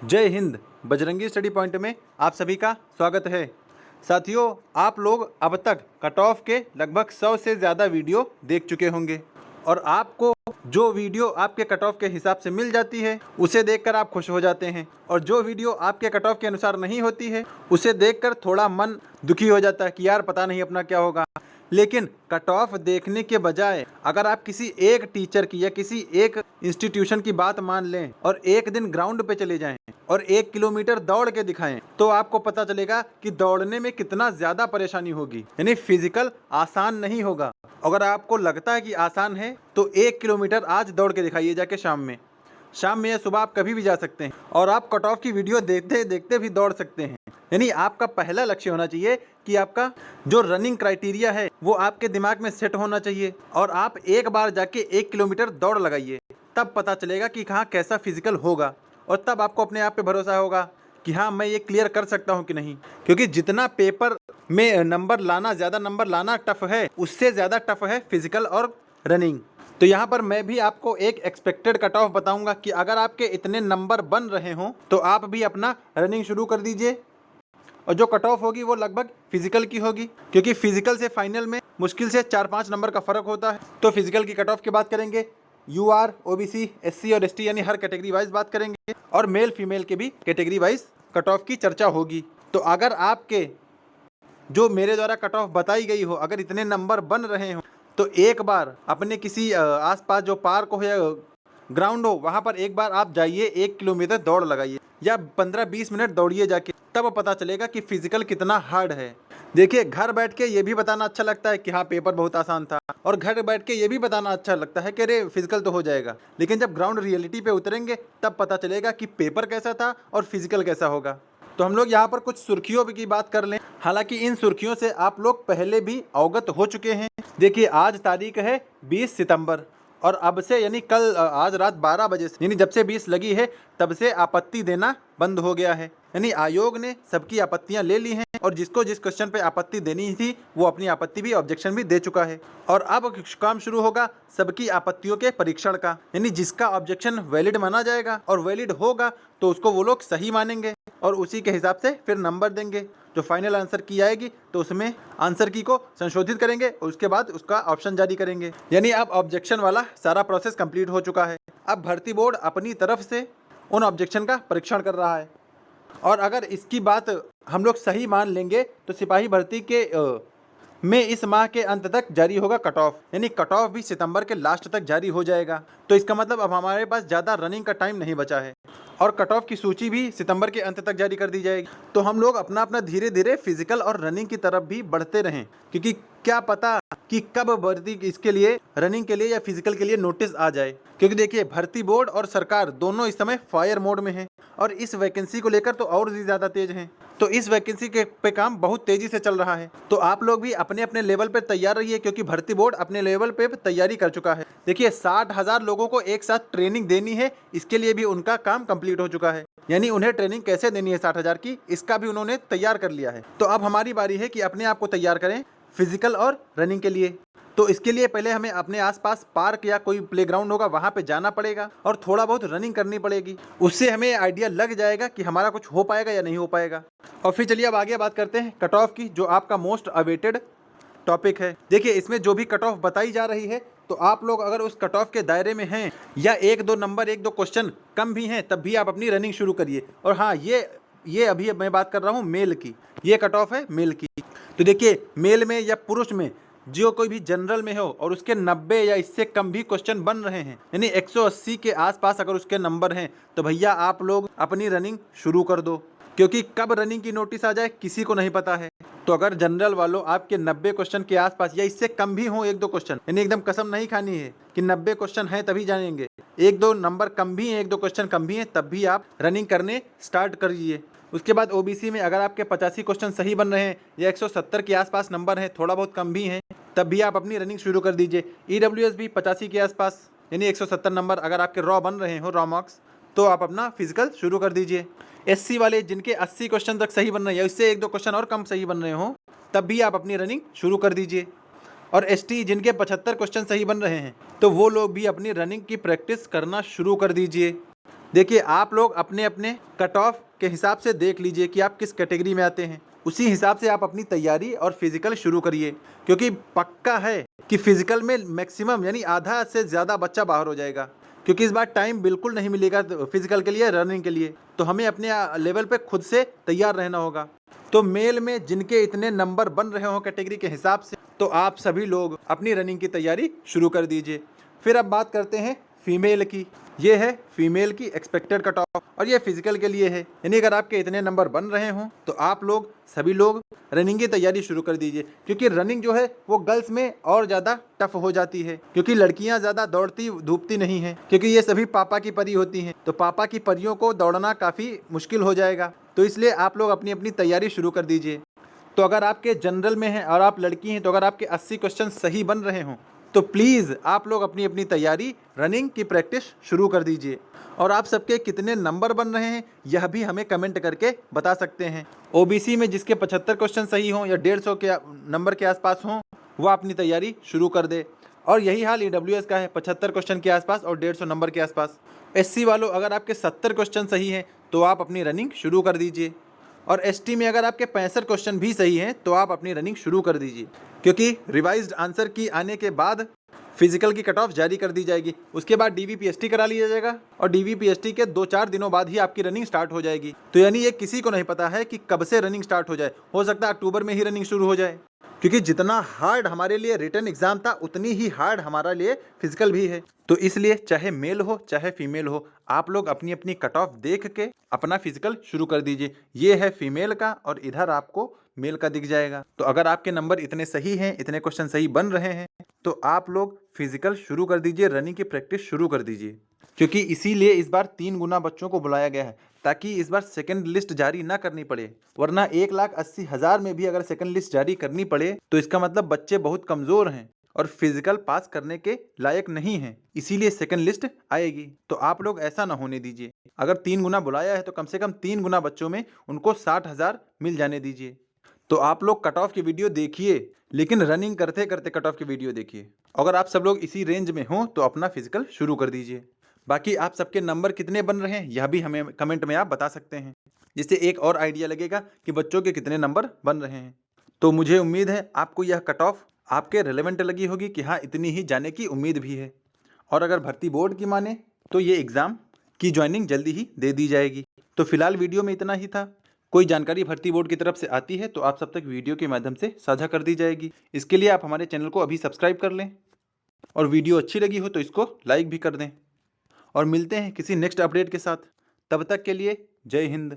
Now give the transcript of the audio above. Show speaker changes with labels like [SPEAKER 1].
[SPEAKER 1] जय Hind. Bajrangi study point में आप सभी का स्वागत है। साथियों, आप लोग अब तक कट ऑफ के लगभग 100 से ज़्यादा वीडियो देख चुके होंगे और आपको जो वीडियो आपके कट ऑफ के हिसाब से मिल जाती है उसे देखकर आप खुश हो जाते हैं और जो वीडियो आपके कट ऑफ के अनुसार नहीं होती है उसे देखकर थोड़ा मन दुखी हो जाता है कि यार पता नहीं अपना क्या होगा। लेकिन कट ऑफ देखने के बजाय अगर आप किसी एक टीचर की या किसी एक इंस्टीट्यूशन की बात मान लें और एक दिन ग्राउंड पे चले जाएं और 1 किलोमीटर दौड़ के दिखाएं तो आपको पता चलेगा कि दौड़ने में कितना ज़्यादा परेशानी होगी। यानी फिजिकल आसान नहीं होगा। अगर आपको लगता है कि आसान है तो 1 किलोमीटर आज दौड़ के दिखाइए जाके शाम में या सुबह आप कभी भी जा सकते हैं और आप कट ऑफ की वीडियो देखते देखते भी दौड़ सकते हैं। यानी आपका पहला लक्ष्य होना चाहिए कि आपका जो रनिंग क्राइटेरिया है वो आपके दिमाग में सेट होना चाहिए और आप एक बार जाके 1 किलोमीटर दौड़ लगाइए, तब पता चलेगा कि हाँ कैसा फिजिकल होगा और तब आपको अपने आप पे भरोसा होगा कि हाँ मैं ये क्लियर कर सकता हूँ कि नहीं। क्योंकि जितना पेपर में नंबर लाना, ज़्यादा नंबर लाना टफ है, उससे ज़्यादा टफ है फिजिकल और रनिंग। तो यहाँ पर मैं भी आपको एक एक्सपेक्टेड कट ऑफ बताऊंगा कि अगर आपके इतने नंबर बन रहे हों तो आप भी अपना रनिंग शुरू कर दीजिए और जो कट ऑफ होगी वो लगभग फिजिकल की होगी, क्योंकि फिजिकल से फाइनल में मुश्किल से 4-5 नंबर का फ़र्क होता है। तो फिजिकल की कट ऑफ की बात करेंगे, यूआर, ओबीसी, एससी और एसटी यानी हर कैटेगरी वाइज बात करेंगे और मेल फीमेल के भी कैटेगरी वाइज कट ऑफ की चर्चा होगी। तो अगर आपके जो मेरे द्वारा कट ऑफ बताई गई हो अगर इतने नंबर बन रहे हो तो एक बार अपने किसी आसपास जो पार्क हो या ग्राउंड हो वहाँ पर एक बार आप जाइए, 1 किलोमीटर दौड़ लगाइए या 15-20 मिनट दौड़िए जाके, तब पता चलेगा कि फिजिकल कितना हार्ड है। देखिए, घर बैठ के ये भी बताना अच्छा लगता है कि हाँ पेपर बहुत आसान था और घर बैठ के ये भी बताना अच्छा लगता है कि अरे फिजिकल तो हो जाएगा, लेकिन जब ग्राउंड रियलिटी पे उतरेंगे तब पता चलेगा कि पेपर कैसा था और फिजिकल कैसा होगा। तो हम लोग यहाँ पर कुछ सुर्खियों की बात कर लें। हालांकि इन सुर्खियों से आप लोग पहले भी अवगत हो चुके हैं। देखिए, आज तारीख है 20 सितंबर और अब से यानी कल आज रात 12 बजे से यानी जब से 20 लगी है तब से आपत्ति देना बंद हो गया है। यानी आयोग ने सबकी आपत्तियां ले ली हैं और जिसको जिस क्वेश्चन पे आपत्ति देनी थी वो अपनी आपत्ति भी, ऑब्जेक्शन भी दे चुका है और अब काम शुरू होगा सबकी आपत्तियों के परीक्षण का। यानी जिसका ऑब्जेक्शन वैलिड माना जाएगा और वैलिड होगा तो उसको वो लोग सही मानेंगे और उसी के हिसाब से फिर नंबर देंगे। जो फाइनल आंसर की आएगी तो उसमें आंसर की को संशोधित करेंगे और उसके बाद उसका ऑप्शन जारी करेंगे। यानी अब ऑब्जेक्शन वाला सारा प्रोसेस कंप्लीट हो चुका है। अब भर्ती बोर्ड अपनी तरफ से उन ऑब्जेक्शन का परीक्षण कर रहा है और अगर इसकी बात हम लोग सही मान लेंगे तो सिपाही भर्ती के में इस माह के अंत तक जारी होगा कट ऑफ। यानी कट ऑफ भी सितंबर के लास्ट तक जारी हो जाएगा। तो इसका मतलब अब हमारे पास ज़्यादा रनिंग का टाइम नहीं बचा है और कट ऑफ की सूची भी सितंबर के अंत तक जारी कर दी जाएगी। तो हम लोग अपना अपना धीरे धीरे फिजिकल और रनिंग की तरफ भी बढ़ते रहें, क्योंकि क्या पता कि कब भर्ती इसके लिए, रनिंग के लिए या फिजिकल के लिए नोटिस आ जाए। क्योंकि देखिए, भर्ती बोर्ड और सरकार दोनों इस समय फायर मोड में हैं और इस वैकेंसी को लेकर तो और भी ज़्यादा तेज हैं। तो इस वैकेंसी के पे काम बहुत तेज़ी से चल रहा है। तो आप लोग भी अपने अपने लेवल पर तैयार रहिए, क्योंकि भर्ती बोर्ड अपने लेवल पे तैयारी कर चुका है। देखिए, 60,000 लोगों को एक साथ ट्रेनिंग देनी है, इसके लिए भी उनका काम कंप्लीट हो चुका है। यानी उन्हें ट्रेनिंग कैसे देनी है 60,000 की, इसका भी उन्होंने तैयार कर लिया है। तो अब हमारी बारी है कि अपने आप को तैयार करें फिजिकल और रनिंग के लिए। तो इसके लिए पहले हमें अपने आसपास पार्क या कोई प्लेग्राउंड होगा वहाँ पे जाना पड़ेगा और थोड़ा बहुत रनिंग करनी पड़ेगी। उससे हमें आइडिया लग जाएगा कि हमारा कुछ हो पाएगा या नहीं हो पाएगा। और फिर चलिए अब आगे बात करते हैं कट ऑफ की, जो आपका मोस्ट अवेटेड टॉपिक है। देखिए, इसमें जो भी कट ऑफ बताई जा रही है तो आप लोग अगर उस कट ऑफ के दायरे में हैं या 1-2 नंबर, 1-2 क्वेश्चन कम भी हैं, तब भी आप अपनी रनिंग शुरू करिए। और हाँ, ये अभी मैं बात कर रहा हूँ मेल की, ये कट ऑफ है मेल की। तो देखिए, मेल में या पुरुष में जो कोई भी जनरल में हो और उसके 90 या इससे कम भी क्वेश्चन बन रहे हैं, यानी 180 के आसपास अगर उसके नंबर हैं, तो भैया आप लोग अपनी रनिंग शुरू कर दो, क्योंकि कब रनिंग की नोटिस आ जाए किसी को नहीं पता है। तो अगर जनरल वालों आपके 90 क्वेश्चन के आसपास या इससे कम भी हों 1-2 क्वेश्चन, यानी एकदम कसम नहीं खानी है कि 90 क्वेश्चन हैं तभी जानेंगे, 1-2 नंबर कम भी हैं, 1-2 क्वेश्चन कम भी हैं, तब भी आप रनिंग करने स्टार्ट करिए। उसके बाद ओबीसी में अगर आपके 85 क्वेश्चन सही बन रहे हैं या 170 के आसपास नंबर हैं, थोड़ा बहुत कम भी हैं, तब भी आप अपनी रनिंग शुरू कर दीजिए। ईडब्ल्यूएस भी 85 के आसपास यानी 170 नंबर अगर आपके रॉ बन रहे हो, रॉ मार्क्स, तो आप अपना फिजिकल शुरू कर दीजिए। एससी वाले जिनके 80 क्वेश्चन तक सही बन रहे हैं या इससे 1-2 क्वेश्चन और कम सही बन रहे हो, तब भी आप अपनी रनिंग शुरू कर दीजिए। और एसटी जिनके 75 क्वेश्चन सही बन रहे हैं तो वो लोग भी अपनी रनिंग की प्रैक्टिस करना शुरू कर दीजिए। देखिए आप लोग अपने अपने कट ऑफ के हिसाब से देख लीजिए कि आप किस कैटेगरी में आते हैं, उसी हिसाब से आप अपनी तैयारी और फिजिकल शुरू करिए, क्योंकि पक्का है कि फिजिकल में मैक्सिमम यानी आधा से ज़्यादा बच्चा बाहर हो जाएगा, क्योंकि इस बार टाइम बिल्कुल नहीं मिलेगा फिजिकल के लिए, रनिंग के लिए। तो हमें अपने लेवल पे खुद से तैयार रहना होगा। तो मेल में जिनके इतने नंबर बन रहे हो कैटेगरी के हिसाब से, तो आप सभी लोग अपनी रनिंग की तैयारी शुरू कर दीजिए। फिर अब बात करते हैं फीमेल की। ये है फीमेल की एक्सपेक्टेड कट ऑफ और ये फिजिकल के लिए है, यानी अगर आपके इतने नंबर बन रहे हों तो आप लोग सभी लोग रनिंग की तैयारी शुरू कर दीजिए, क्योंकि रनिंग जो है वो गर्ल्स में और ज़्यादा टफ हो जाती है, क्योंकि लड़कियां ज़्यादा दौड़ती धूपती नहीं हैं, क्योंकि ये सभी पापा की परी होती हैं, तो पापा की परियों को दौड़ना काफ़ी मुश्किल हो जाएगा। तो इसलिए आप लोग अपनी अपनी तैयारी शुरू कर दीजिए। तो अगर आपके जनरल में हैं और आप लड़की हैं, तो अगर आपके 80 क्वेश्चन सही बन रहे हों तो प्लीज़ आप लोग अपनी अपनी तैयारी रनिंग की प्रैक्टिस शुरू कर दीजिए। और आप सबके कितने नंबर बन रहे हैं यह भी हमें कमेंट करके बता सकते हैं। ओबीसी में जिसके 75 क्वेश्चन सही हों या 150 के नंबर के आसपास हों, वह अपनी तैयारी शुरू कर दे। और यही हाल ईडब्ल्यूएस का है, 75 क्वेश्चन के आसपास और 150 नंबर के आसपास। एससी वालों अगर आपके 70 क्वेश्चन सही हैं तो आप अपनी रनिंग शुरू कर दीजिए। और एसटी में अगर आपके 65 क्वेश्चन भी सही हैं तो आप अपनी रनिंग शुरू कर दीजिए, क्योंकि रिवाइज्ड आंसर की आने के बाद फिजिकल की कट ऑफ जारी कर दी जाएगी। उसके बाद डीवीपीएसटी करा लिया जाएगा और डीवीपीएसटी के 2-4 दिनों बाद ही आपकी रनिंग स्टार्ट हो जाएगी। तो यानी ये किसी को नहीं पता है कि कब से रनिंग स्टार्ट हो जाए, हो सकता है अक्टूबर में ही रनिंग शुरू हो जाए, क्योंकि जितना हार्ड हमारे लिए रिटन एग्जाम था उतनी ही हार्ड हमारे लिए फिजिकल भी है। तो इसलिए चाहे मेल हो चाहे फीमेल हो, आप लोग अपनी अपनी कट ऑफ देख के अपना फिजिकल शुरू कर दीजिए। ये है फीमेल का और इधर आपको मेल का दिख जाएगा। तो अगर आपके नंबर इतने सही हैं, इतने क्वेश्चन सही बन रहे हैं, तो आप लोग फिजिकल शुरू कर दीजिए, रनिंग की प्रैक्टिस शुरू कर दीजिए, क्योंकि इसीलिए इस बार 3 गुना बच्चों को बुलाया गया है, ताकि इस बार सेकंड लिस्ट जारी ना करनी पड़े। वरना 1,80,000 में भी अगर सेकंड लिस्ट जारी करनी पड़े तो इसका मतलब बच्चे बहुत कमज़ोर हैं और फिजिकल पास करने के लायक नहीं हैं, इसीलिए सेकंड लिस्ट आएगी। तो आप लोग ऐसा ना होने दीजिए। अगर 3 गुना बुलाया है तो कम से कम 3 गुना बच्चों में उनको 60,000 मिल जाने दीजिए। तो आप लोग कट ऑफ की वीडियो देखिए, लेकिन रनिंग करते करते कट ऑफ की वीडियो देखिए। अगर आप सब लोग इसी रेंज में हों तो अपना फिजिकल शुरू कर दीजिए। बाकी आप सबके नंबर कितने बन रहे हैं यह भी हमें कमेंट में आप बता सकते हैं, जिससे एक और आइडिया लगेगा कि बच्चों के कितने नंबर बन रहे हैं। तो मुझे उम्मीद है आपको यह कट ऑफ आपके रेलेवेंट लगी होगी कि हाँ इतनी ही जाने की उम्मीद भी है। और अगर भर्ती बोर्ड की माने तो ये एग्ज़ाम की ज्वाइनिंग जल्दी ही दे दी जाएगी। तो फिलहाल वीडियो में इतना ही था। कोई जानकारी भर्ती बोर्ड की तरफ से आती है तो आप सब तक वीडियो के माध्यम से साझा कर दी जाएगी। इसके लिए आप हमारे चैनल को अभी सब्सक्राइब कर लें और वीडियो अच्छी लगी हो तो इसको लाइक भी कर दें। और मिलते हैं किसी नेक्स्ट अपडेट के साथ, तब तक के लिए जय हिंद।